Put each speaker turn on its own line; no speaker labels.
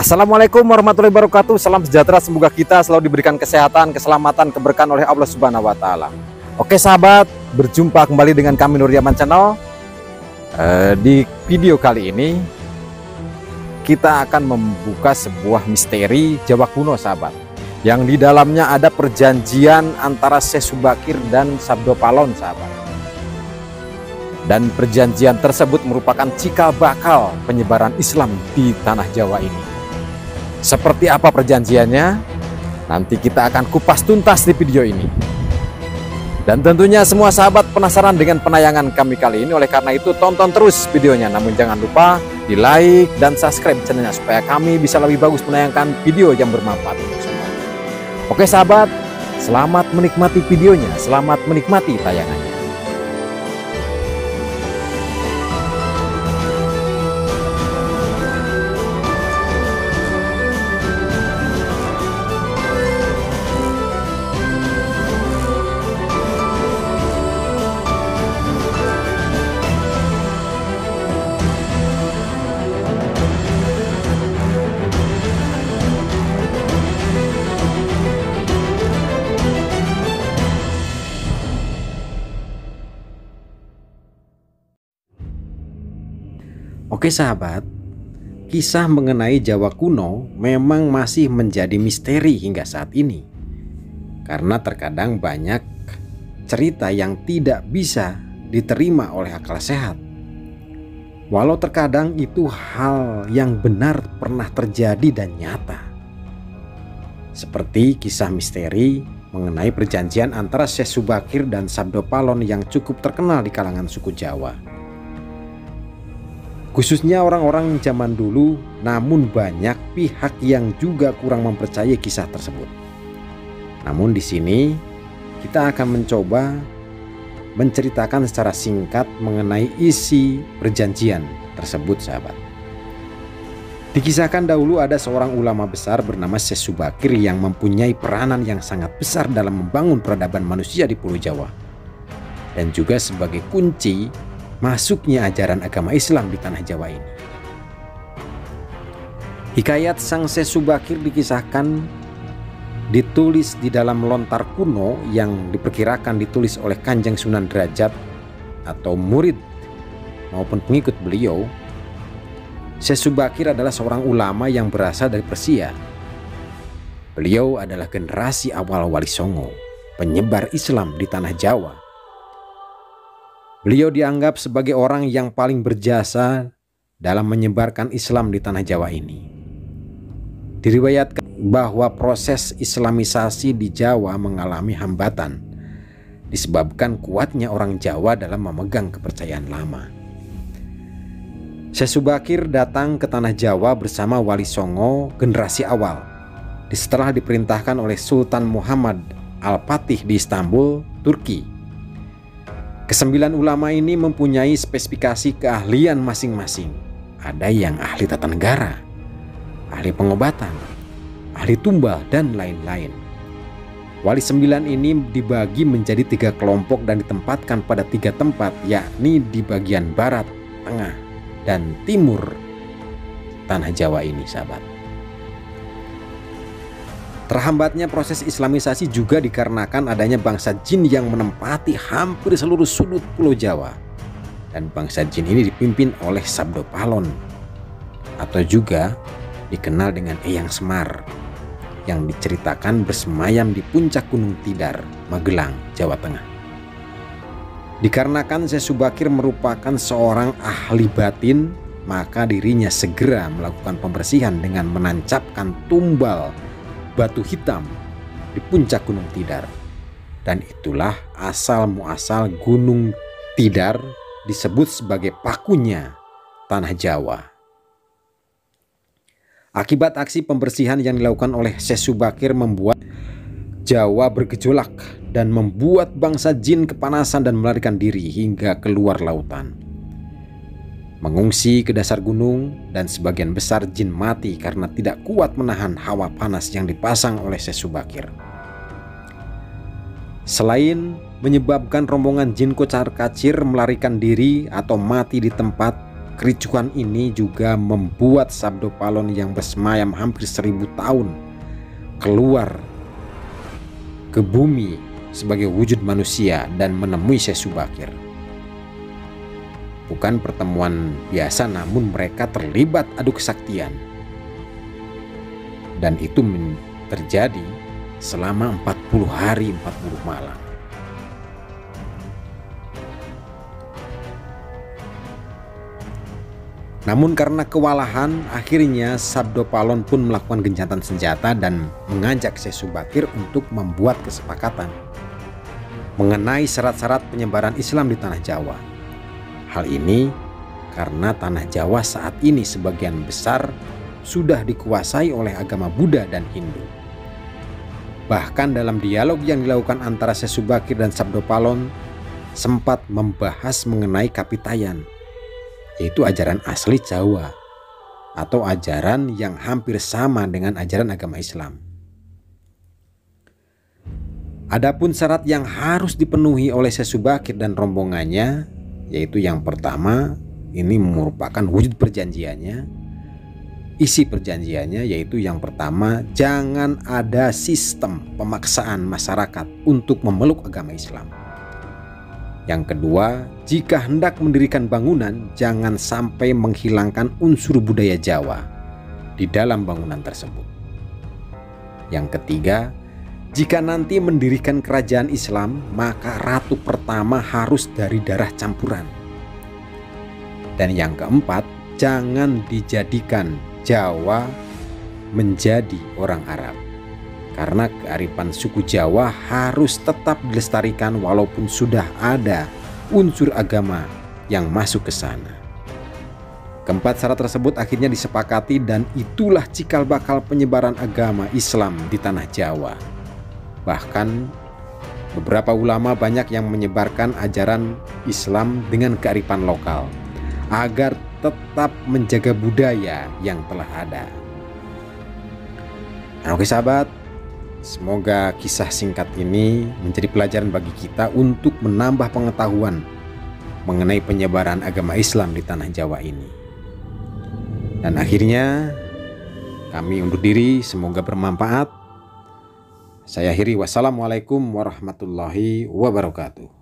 Assalamualaikum warahmatullahi wabarakatuh. Salam sejahtera, semoga kita selalu diberikan kesehatan, keselamatan, keberkahan oleh Allah Subhanahu wa Ta'ala. Oke sahabat, berjumpa kembali dengan kami Nur Yaman Channel. Di video kali ini kita akan membuka sebuah misteri Jawa kuno sahabat, yang di dalamnya ada perjanjian antara Syekh Subakir dan Sabdo Palon sahabat. Dan perjanjian tersebut merupakan cikal bakal penyebaran Islam di tanah Jawa ini. Seperti apa perjanjiannya? Nanti kita akan kupas tuntas di video ini. Dan tentunya semua sahabat penasaran dengan penayangan kami kali ini. Oleh karena itu tonton terus videonya. Namun jangan lupa di like dan subscribe channelnya, supaya kami bisa lebih bagus menayangkan video yang bermanfaat untuk semua. Oke sahabat, selamat menikmati videonya. Selamat menikmati tayangannya. Oke sahabat, kisah mengenai Jawa kuno memang masih menjadi misteri hingga saat ini. Karena terkadang banyak cerita yang tidak bisa diterima oleh akal sehat. Walau terkadang itu hal yang benar pernah terjadi dan nyata. Seperti kisah misteri mengenai perjanjian antara Syekh Subakir dan Sabdo Palon yang cukup terkenal di kalangan suku Jawa. Khususnya orang-orang zaman dulu, namun banyak pihak yang juga kurang mempercayai kisah tersebut. Namun di sini kita akan mencoba menceritakan secara singkat mengenai isi perjanjian tersebut sahabat. Dikisahkan dahulu ada seorang ulama besar bernama Syekh Subakir yang mempunyai peranan yang sangat besar dalam membangun peradaban manusia di Pulau Jawa. Dan juga sebagai kunci masuknya ajaran agama Islam di tanah Jawa ini. Hikayat sang Syekh Subakir dikisahkan ditulis di dalam lontar kuno yang diperkirakan ditulis oleh Kanjeng Sunan Derajat atau murid maupun pengikut beliau. Syekh Subakir adalah seorang ulama yang berasal dari Persia. Beliau adalah generasi awal Wali Songo, penyebar Islam di tanah Jawa. Beliau dianggap sebagai orang yang paling berjasa dalam menyebarkan Islam di tanah Jawa ini. Diriwayatkan bahwa proses Islamisasi di Jawa mengalami hambatan disebabkan kuatnya orang Jawa dalam memegang kepercayaan lama. Syekh Subakir datang ke tanah Jawa bersama Wali Songo generasi awal setelah diperintahkan oleh Sultan Muhammad Al-Fatih di Istanbul, Turki. Kesembilan ulama ini mempunyai spesifikasi keahlian masing-masing. Ada yang ahli tata negara, ahli pengobatan, ahli tumbal, dan lain-lain. Wali sembilan ini dibagi menjadi 3 kelompok dan ditempatkan pada 3 tempat, yakni di bagian barat, tengah, dan timur tanah Jawa ini sahabat. Terhambatnya proses Islamisasi juga dikarenakan adanya bangsa jin yang menempati hampir seluruh sudut Pulau Jawa. Dan bangsa jin ini dipimpin oleh Sabdo Palon atau juga dikenal dengan Eyang Semar, yang diceritakan bersemayam di puncak Gunung Tidar, Magelang, Jawa Tengah. Dikarenakan Syekh Subakir merupakan seorang ahli batin, maka dirinya segera melakukan pembersihan dengan menancapkan tumbal batu hitam di puncak Gunung Tidar. Dan itulah asal muasal Gunung Tidar disebut sebagai pakunya tanah Jawa. Akibat aksi pembersihan yang dilakukan oleh Syekh Subakir membuat Jawa bergejolak dan membuat bangsa jin kepanasan dan melarikan diri hingga keluar lautan, mengungsi ke dasar gunung, dan sebagian besar jin mati karena tidak kuat menahan hawa panas yang dipasang oleh Syekh Subakir. Selain menyebabkan rombongan jin kocar-kacir melarikan diri atau mati di tempat,
Kericuhan ini juga membuat Sabdo Palon yang bersemayam hampir 1000 tahun keluar ke bumi sebagai wujud manusia dan menemui Syekh Subakir. Bukan pertemuan biasa, namun mereka terlibat adu kesaktian. Dan itu terjadi selama 40 hari 40 malam. Namun karena kewalahan, akhirnya Sabdo Palon pun melakukan gencatan senjata dan mengajak Syekh Subakir untuk membuat kesepakatan mengenai syarat-syarat penyebaran Islam di tanah Jawa. Hal ini karena tanah Jawa saat ini sebagian besar sudah dikuasai oleh agama Buddha dan Hindu. Bahkan dalam dialog yang dilakukan antara Syekh Subakir dan Sabdo Palon sempat membahas mengenai Kapitayan, yaitu ajaran asli Jawa atau ajaran yang hampir sama dengan ajaran agama Islam. Adapun syarat yang harus dipenuhi oleh Syekh Subakir dan rombongannya, yaitu yang pertama, ini merupakan wujud perjanjiannya. Isi perjanjiannya yaitu yang pertama, jangan ada sistem pemaksaan masyarakat untuk memeluk agama Islam. Yang kedua, jika hendak mendirikan bangunan, jangan sampai menghilangkan unsur budaya Jawa di dalam bangunan tersebut. Yang ketiga, jika nanti mendirikan kerajaan Islam, maka ratu pertama harus dari darah campuran. Dan yang keempat, jangan dijadikan Jawa menjadi orang Arab. Karena kearifan suku Jawa harus tetap dilestarikan walaupun sudah ada unsur agama yang masuk ke sana. Keempat syarat tersebut akhirnya disepakati dan itulah cikal bakal penyebaran agama Islam di tanah Jawa. Bahkan beberapa ulama banyak yang menyebarkan ajaran Islam dengan kearifan lokal agar tetap menjaga budaya yang telah ada. Oke sahabat, semoga kisah singkat ini menjadi pelajaran bagi kita untuk menambah pengetahuan mengenai penyebaran agama Islam di tanah Jawa ini. Dan akhirnya kami undur diri, semoga bermanfaat. Saya akhiri, wassalamualaikum warahmatullahi wabarakatuh.